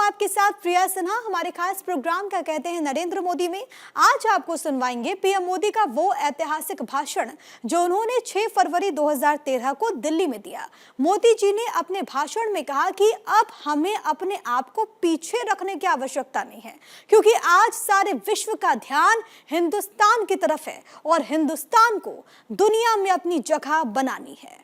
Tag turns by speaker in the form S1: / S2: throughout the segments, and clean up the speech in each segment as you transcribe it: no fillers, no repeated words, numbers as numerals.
S1: आपके साथ प्रिया सिन्हा। हमारे खास प्रोग्राम का कहते हैं नरेंद्र मोदी में आज आपको सुनवाएंगे पीएम मोदी का वो ऐतिहासिक भाषण जो उन्होंने 6 फरवरी 2013 को दिल्ली में दिया। मोदी जी ने अपने भाषण में कहा कि अब हमें अपने आप को पीछे रखने की आवश्यकता नहीं है, क्योंकि आज सारे विश्व का ध्यान हिंदुस्तान की तरफ है और हिंदुस्तान को दुनिया में अपनी जगह बनानी है।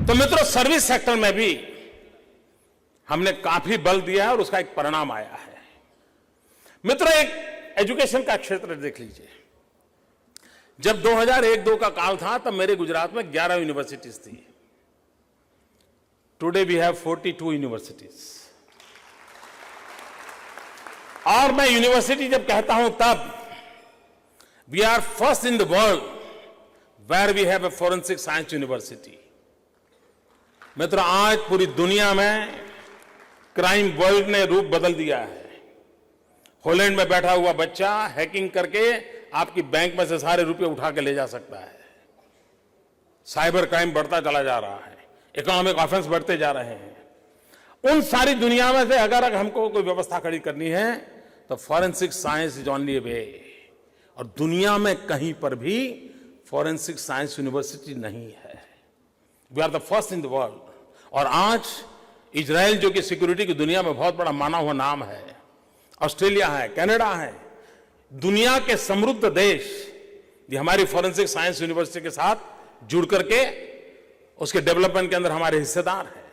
S2: तो मित्रों, सर्विस सेक्टर में भी हमने काफी बल दिया है और उसका एक परिणाम आया है। मित्रों, एक एजुकेशन का क्षेत्र देख लीजिए। जब 2001-2 का काल था तब मेरे गुजरात में 11 यूनिवर्सिटीज थी। Today we have 42 universities. और मैं यूनिवर्सिटी जब कहता हूं तब we are first in the world where we have a forensic science university. मित्रों, आज पूरी दुनिया में क्राइम वर्ल्ड ने रूप बदल दिया है। हॉलैंड में बैठा हुआ बच्चा हैकिंग करके आपकी बैंक में से सारे रुपए उठा के ले जा सकता है। साइबर क्राइम बढ़ता चला जा रहा है, इकोनॉमिक ऑफेंस बढ़ते जा रहे हैं। उन सारी दुनिया में से अगर हमको कोई व्यवस्था खड़ी करनी है तो forensic science is only way. और दुनिया में कहीं पर भी फॉरेंसिक साइंस यूनिवर्सिटी नहीं है। We are the first in the world. और आज इजराइल, जो कि सिक्योरिटी की दुनिया में बहुत बड़ा माना हुआ नाम है, ऑस्ट्रेलिया है, कनाडा है, दुनिया के समृद्ध देश ये हमारी फॉरेंसिक साइंस यूनिवर्सिटी के साथ जुड़ करके उसके डेवलपमेंट के अंदर हमारे हिस्सेदार हैं।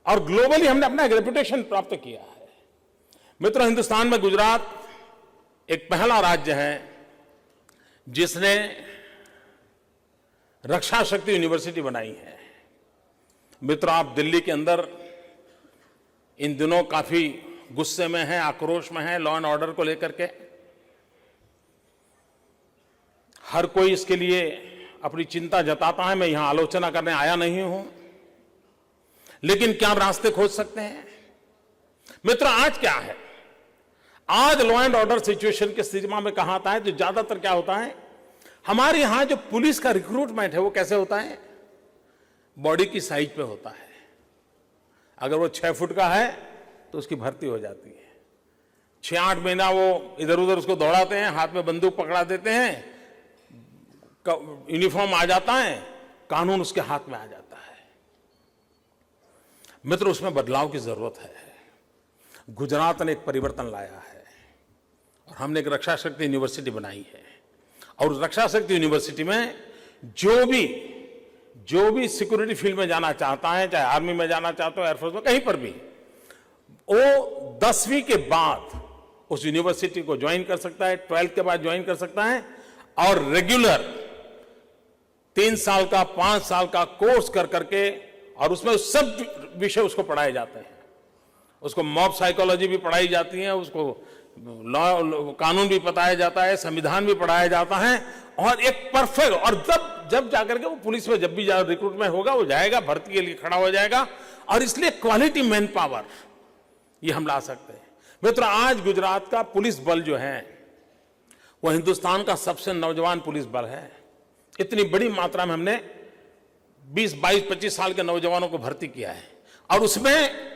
S2: और ग्लोबली हमने अपना एक रेपुटेशन प्राप्त किया है। मित्रों, हिंदुस्तान में गुजरात एक पहला राज्य है जिसने रक्षा शक्ति यूनिवर्सिटी बनाई है। मित्रों, आप दिल्ली के अंदर इन दिनों काफी गुस्से में हैं, आक्रोश में हैं लॉ एंड ऑर्डर को लेकर के। हर कोई इसके लिए अपनी चिंता जताता है। मैं यहां आलोचना करने आया नहीं हूं, लेकिन क्या रास्ते खोज सकते हैं? मित्रों, आज क्या है? आज लॉ एंड ऑर्डर सिचुएशन के स्थिति में कहा आता है तो ज्यादातर क्या होता है, हमारे यहां जो पुलिस का रिक्रूटमेंट है वो कैसे होता है? बॉडी की साइज पे होता है। अगर वो 6 फुट का है तो उसकी भर्ती हो जाती है। 6-8 महीना वो इधर उधर उसको दौड़ाते हैं, हाथ में बंदूक पकड़ा देते हैं, यूनिफॉर्म आ जाता है, कानून उसके हाथ में आ जाता है। मित्र, उसमें बदलाव की जरूरत है। गुजरात ने एक परिवर्तन लाया है और हमने एक रक्षा शक्ति यूनिवर्सिटी बनाई है। और रक्षा शक्ति यूनिवर्सिटी में जो भी सिक्योरिटी फील्ड में जाना चाहता है, चाहे आर्मी में जाना चाहता हो, एयरफोर्स में, कहीं पर भी, वो 10वीं के बाद उस यूनिवर्सिटी को ज्वाइन कर सकता है, 12th के बाद ज्वाइन कर सकता है और रेगुलर 3 साल का 5 साल का कोर्स कर करके, और उसमें सब विषय उसको पढ़ाए जाते हैं। उसको मॉब साइकोलॉजी भी पढ़ाई जाती है, उसको लॉ कानून भी बताया जाता है, संविधान भी पढ़ाया जाता है। और एक परफेक्ट, और जब जाकर के वो पुलिस में जब भी रिक्रूटमेंट होगा वो जाएगा, भर्ती के लिए खड़ा हो जाएगा। और इसलिए क्वालिटी मैन पावर ये हम ला सकते हैं। मित्रों, आज गुजरात का पुलिस बल जो है वो हिंदुस्तान का सबसे नौजवान पुलिस बल है। इतनी बड़ी मात्रा में हमने 20, 22, 25 साल के नौजवानों को भर्ती किया है। और उसमें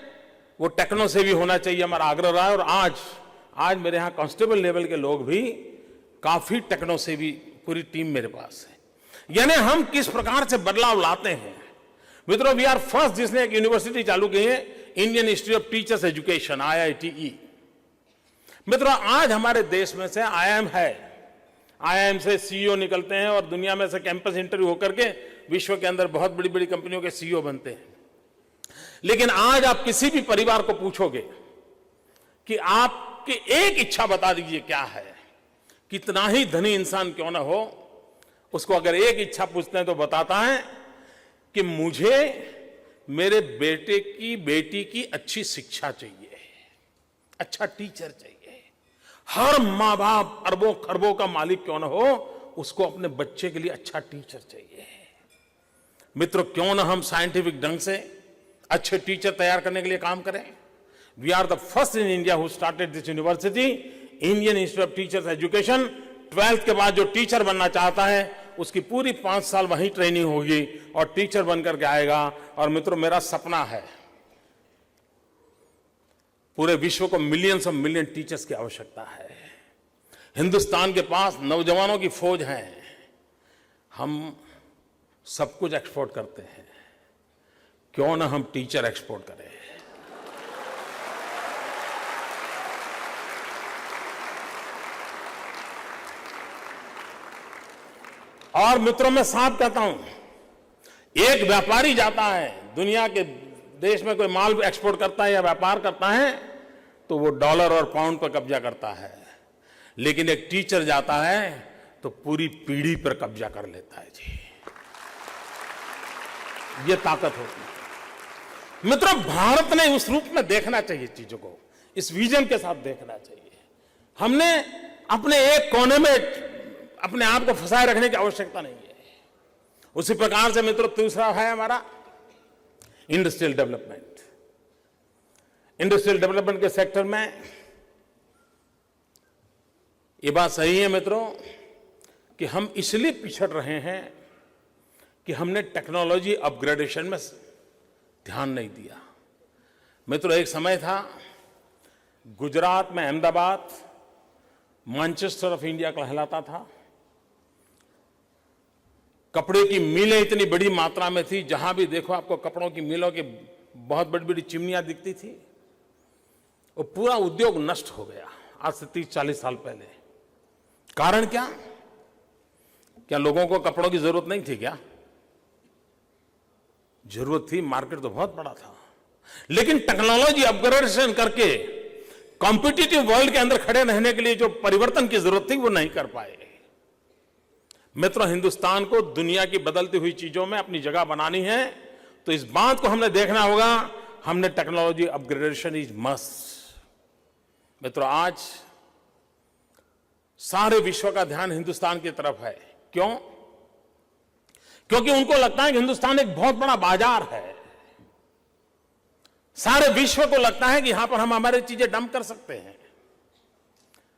S2: वो टेक्नो से भी होना चाहिए, हमारा आग्रह रहा है। और आज मेरे यहाँ कांस्टेबल लेवल के लोग भी काफी टेक्नो से भी पूरी टीम मेरे पास है। यानी हम किस प्रकार से बदलाव लाते हैं। मित्रों, वी आर फर्स्ट जिसने एक यूनिवर्सिटी चालू की है, Indian Institute of Teachers education, IITE। मित्रों, आज हमारे देश में से IIM है, IIM से CEO निकलते हैं और दुनिया में से कैंपस इंटरव्यू होकर के विश्व के अंदर बहुत बड़ी बड़ी कंपनियों के CEO बनते हैं। लेकिन आज आप किसी भी परिवार को पूछोगे कि आपकी एक इच्छा बता दीजिए क्या है, कितना ही धनी इंसान क्यों ना हो, उसको अगर एक इच्छा पूछते हैं तो बताता है कि मुझे मेरे बेटे की बेटी की अच्छी शिक्षा चाहिए, अच्छा टीचर चाहिए। हर माँ बाप अरबों खरबों का मालिक क्यों ना हो, उसको अपने बच्चे के लिए अच्छा टीचर चाहिए। मित्रों, क्यों ना हम साइंटिफिक ढंग से अच्छे टीचर तैयार करने के लिए काम करें। We are the first in India who started this university, Indian Institute of Teachers Education. 12th के बाद जो टीचर बनना चाहता है उसकी पूरी 5 साल वहीं ट्रेनिंग होगी और टीचर बनकर के आएगा। और मित्रों, मेरा सपना है पूरे विश्व को मिलियंस ऑफ मिलियन टीचर्स की आवश्यकता है। हिंदुस्तान के पास नौजवानों की फौज है। हम सब कुछ एक्सपोर्ट करते हैं, क्यों ना हम टीचर एक्सपोर्ट करें। और मित्रों, मैं साफ कहता हूं, एक व्यापारी जाता है दुनिया के देश में, कोई माल एक्सपोर्ट करता है या व्यापार करता है, तो वो डॉलर और पाउंड पर कब्जा करता है। लेकिन एक टीचर जाता है तो पूरी पीढ़ी पर कब्जा कर लेता है जी। ये ताकत होती है। मित्रों, भारत ने उस रूप में देखना चाहिए चीजों को, इस विजन के साथ देखना चाहिए। हमने अपने एक कोने में अपने आप को फंसाए रखने की आवश्यकता नहीं है। उसी प्रकार से मित्रों, दूसरा है हमारा इंडस्ट्रियल डेवलपमेंट। इंडस्ट्रियल डेवलपमेंट के सेक्टर में ये बात सही है मित्रों कि हम इसलिए पिछड़ रहे हैं कि हमने टेक्नोलॉजी अपग्रेडेशन में ध्यान नहीं दिया। मित्रों, एक समय था गुजरात में अहमदाबाद मैनचेस्टर ऑफ इंडिया कहलाता था। कपड़े की मिलें इतनी बड़ी मात्रा में थी, जहां भी देखो आपको कपड़ों की मिलों की बहुत बड़ी बड़ी चिमनियां दिखती थी। वो पूरा उद्योग नष्ट हो गया आज से 30-40 साल पहले। कारण क्या? क्या लोगों को कपड़ों की जरूरत नहीं थी क्या? जरूरत थी, मार्केट तो बहुत बड़ा था। लेकिन टेक्नोलॉजी अपग्रेडेशन करके कॉम्पिटिटिव वर्ल्ड के अंदर खड़े रहने के लिए जो परिवर्तन की जरूरत थी वो नहीं कर पाए। मित्रों, हिंदुस्तान को दुनिया की बदलती हुई चीजों में अपनी जगह बनानी है, तो इस बात को हमने देखना होगा। हमने टेक्नोलॉजी अपग्रेडेशन इज मस्ट। मित्रों, आज सारे विश्व का ध्यान हिंदुस्तान की तरफ है। क्यों? क्योंकि उनको लगता है कि हिंदुस्तान एक बहुत बड़ा बाजार है। सारे विश्व को लगता है कि यहां पर हम हमारी चीजें डंप कर सकते हैं,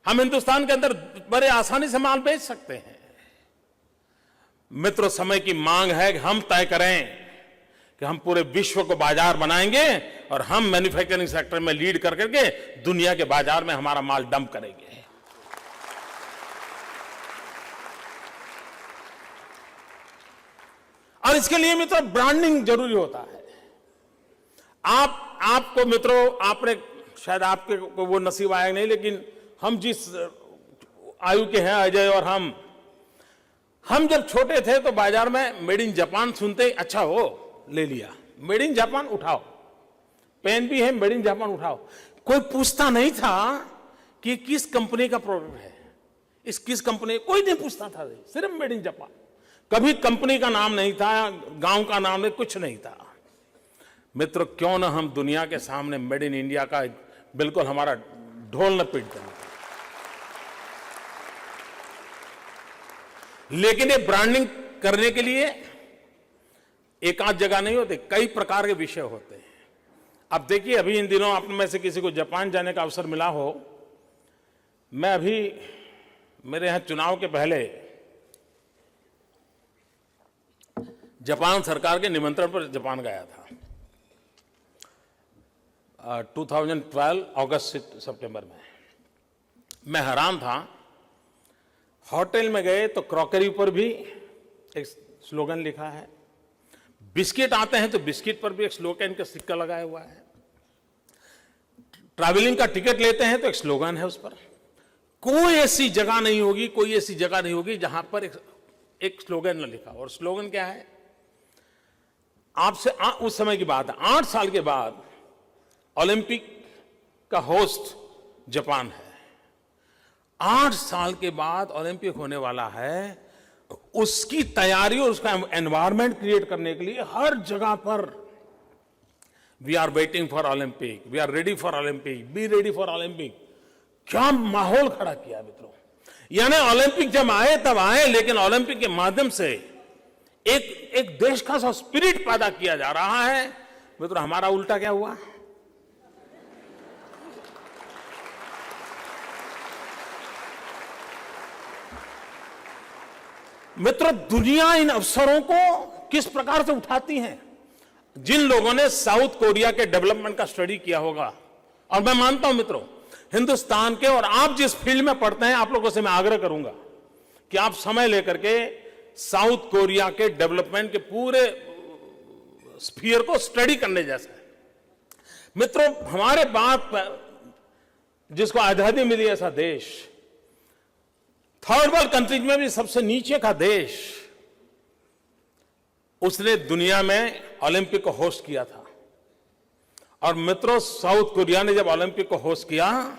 S2: हम हिंदुस्तान के अंदर बड़े आसानी से माल बेच सकते हैं। मित्रों, समय की मांग है कि हम तय करें कि हम पूरे विश्व को बाजार बनाएंगे और हम मैन्युफैक्चरिंग सेक्टर में लीड कर करके दुनिया के बाजार में हमारा माल डंप करेंगे। और इसके लिए मित्रों ब्रांडिंग जरूरी होता है। आपको मित्रों, आपने शायद आपके को वो नसीब आया नहीं, लेकिन हम जिस आयु के हैं, अजय और हम जब छोटे थे तो बाजार में मेड इन जापान सुनते ही अच्छा हो ले लिया। मेड इन जापान उठाओ, पेन भी है मेड इन जापान उठाओ। कोई पूछता नहीं था कि किस कंपनी का प्रोडक्ट है, इस किस कंपनी, कोई नहीं पूछता था, सिर्फ मेड इन जापान। कभी कंपनी का नाम नहीं था, गांव का नाम नहीं, कुछ नहीं था। मित्रों, क्यों ना हम दुनिया के सामने मेड इन इंडिया का बिल्कुल हमारा ढोल न पीट दें। लेकिन ये ब्रांडिंग करने के लिए एक आध जगह नहीं होते, कई प्रकार के विषय होते हैं। अब देखिए, अभी इन दिनों आप में से किसी को जापान जाने का अवसर मिला हो, मैं अभी मेरे यहां चुनाव के पहले जापान सरकार के निमंत्रण पर जापान गया था। 2012 अगस्त सितंबर में मैं हैरान था। होटल में गए तो क्रॉकरी पर भी एक स्लोगन लिखा है, बिस्किट आते हैं तो बिस्किट पर भी एक स्लोगन का सिक्का लगाया हुआ है, ट्रैवलिंग का टिकट लेते हैं तो एक स्लोगन है उस पर। कोई ऐसी जगह नहीं होगी, कोई ऐसी जगह नहीं होगी जहां पर एक स्लोगन न लिखा। और स्लोगन क्या है? आपसे उस समय की बात है, 8 साल के बाद ओलंपिक का होस्ट जापान है। 8 साल के बाद ओलंपिक होने वाला है, उसकी तैयारी और उसका एनवायरनमेंट क्रिएट करने के लिए हर जगह पर we are waiting for Olympic, we are ready for Olympic, be ready for Olympic. क्या माहौल खड़ा किया मित्रों। यानी ओलंपिक जब आए तब आए, लेकिन ओलंपिक के माध्यम से एक देश का सा स्पिरिट पैदा किया जा रहा है। मित्रों, हमारा उल्टा क्या हुआ? मित्रों, दुनिया इन अवसरों को किस प्रकार से उठाती है? जिन लोगों ने साउथ कोरिया के डेवलपमेंट का स्टडी किया होगा, और मैं मानता हूं मित्रों, हिंदुस्तान के और आप जिस फील्ड में पढ़ते हैं, आप लोगों से मैं आग्रह करूंगा कि आप समय लेकर के साउथ कोरिया के डेवलपमेंट के पूरे स्फीयर को स्टडी करने जैसा है। मित्रों, हमारे बात जिसको आजादी मिली, ऐसा देश, थर्ड वर्ल्ड कंट्रीज में भी सबसे नीचे का देश, उसने दुनिया में ओलंपिक को होस्ट किया था। और मित्रों, साउथ कोरिया ने जब ओलंपिक को होस्ट किया,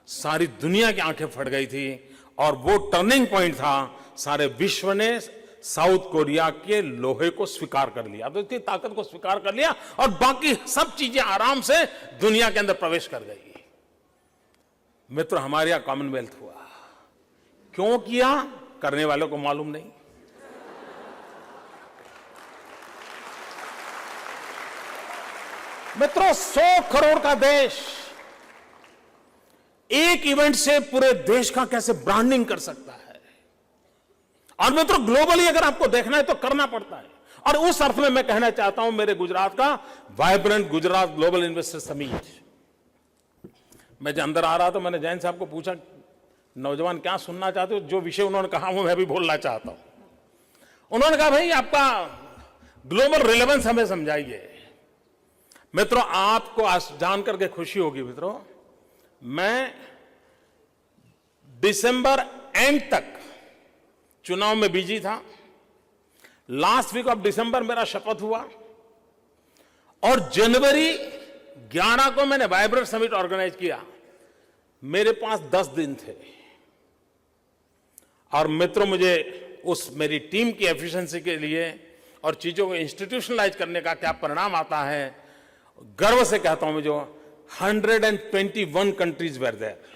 S2: सारी दुनिया की आंखें फट गई थी और वो टर्निंग पॉइंट था। सारे विश्व ने साउथ कोरिया के लोहे को स्वीकार कर लिया, तो इसकी ताकत को स्वीकार कर लिया और बाकी सब चीजें आराम से दुनिया के अंदर प्रवेश कर गई। मित्रों, हमारे यहां कॉमनवेल्थ हुआ, क्यों किया करने वालों को मालूम नहीं। मित्रों, 100 करोड़ का देश एक इवेंट से पूरे देश का कैसे ब्रांडिंग कर सकता है। और मित्रों, ग्लोबली अगर आपको देखना है तो करना पड़ता है। और उस अर्थ में मैं कहना चाहता हूं, मेरे गुजरात का vibrant Gujarat global investor summit, मैं जब अंदर आ रहा था, मैंने जैन साहब को पूछा, नौजवान क्या सुनना चाहते हो? जो विषय उन्होंने कहा वो मैं भी बोलना चाहता हूं। उन्होंने कहा, भाई आपका ग्लोबल रिलेवेंस हमें समझाइए। मित्रों, आपको आज जान करके खुशी होगी मित्रों, मैं दिसंबर एंड तक चुनाव में बिजी था। लास्ट वीक ऑफ दिसंबर मेरा शपथ हुआ और जनवरी 11 को मैंने वाइब्रेंट समिट ऑर्गेनाइज किया। मेरे पास 10 दिन थे और मित्रों, मुझे उस मेरी टीम की एफिशिएंसी के लिए और चीजों को इंस्टीट्यूशनलाइज करने का क्या परिणाम आता है, गर्व से कहता हूं, मुझे 121 कंट्रीज वेर देयर।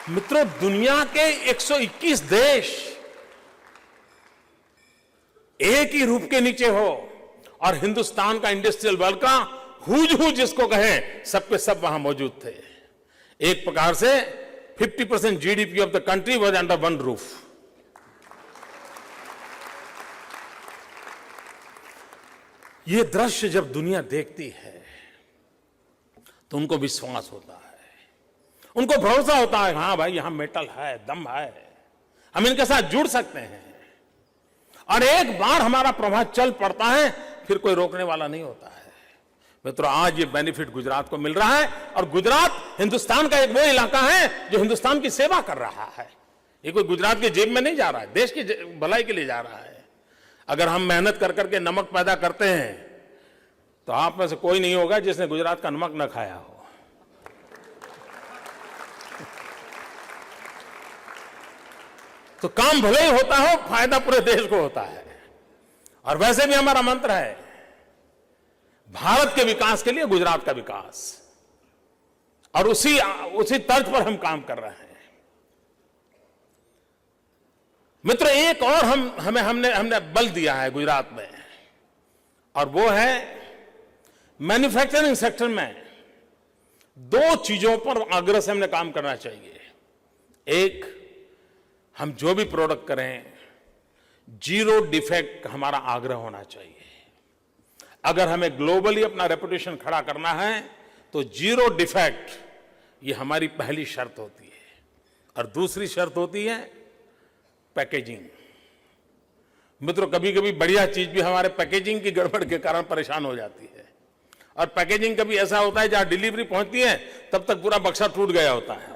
S2: मित्रों, दुनिया के 121 देश एक ही रूप के नीचे हो और हिंदुस्तान का इंडस्ट्रियल वर्ल्ड का हुज जिसको कहें, सबके सब वहां मौजूद थे। एक प्रकार से 50% GDP of the country was under one roof. ये दृश्य जब दुनिया देखती है तो उनको विश्वास होता है, उनको भरोसा होता है, हाँ भाई यहां मेटल है, दम है, हम इनके साथ जुड़ सकते हैं। और एक बार हमारा प्रभाव चल पड़ता है, फिर कोई रोकने वाला नहीं होता है। मित्रों, आज ये बेनिफिट गुजरात को मिल रहा है और गुजरात हिंदुस्तान का एक वो इलाका है जो हिंदुस्तान की सेवा कर रहा है। ये कोई गुजरात की जेब में नहीं जा रहा है, देश की भलाई के लिए जा रहा है। अगर हम मेहनत कर करके नमक पैदा करते हैं तो आप में से कोई नहीं होगा जिसने गुजरात का नमक न खाया हो। तो काम भले ही होता हो, फायदा पूरे देश को होता है। और वैसे भी हमारा मंत्र है, भारत के विकास के लिए गुजरात का विकास, और उसी तर्ज पर हम काम कर रहे हैं। मित्र, एक और हमने बल दिया है गुजरात में, और वो है मैन्युफैक्चरिंग सेक्टर में 2 चीजों पर आग्रह से हमने काम करना चाहिए। एक, हम जो भी प्रोडक्ट करें, जीरो डिफेक्ट हमारा आग्रह होना चाहिए। अगर हमें ग्लोबली अपना रेपुटेशन खड़ा करना है तो जीरो डिफेक्ट, ये हमारी पहली शर्त होती है। और दूसरी शर्त होती है पैकेजिंग। मित्रों, कभी कभी बढ़िया चीज भी हमारे पैकेजिंग की गड़बड़ के कारण परेशान हो जाती है। और पैकेजिंग कभी ऐसा होता है जहां डिलीवरी पहुंचती है तब तक पूरा बक्सा टूट गया होता है।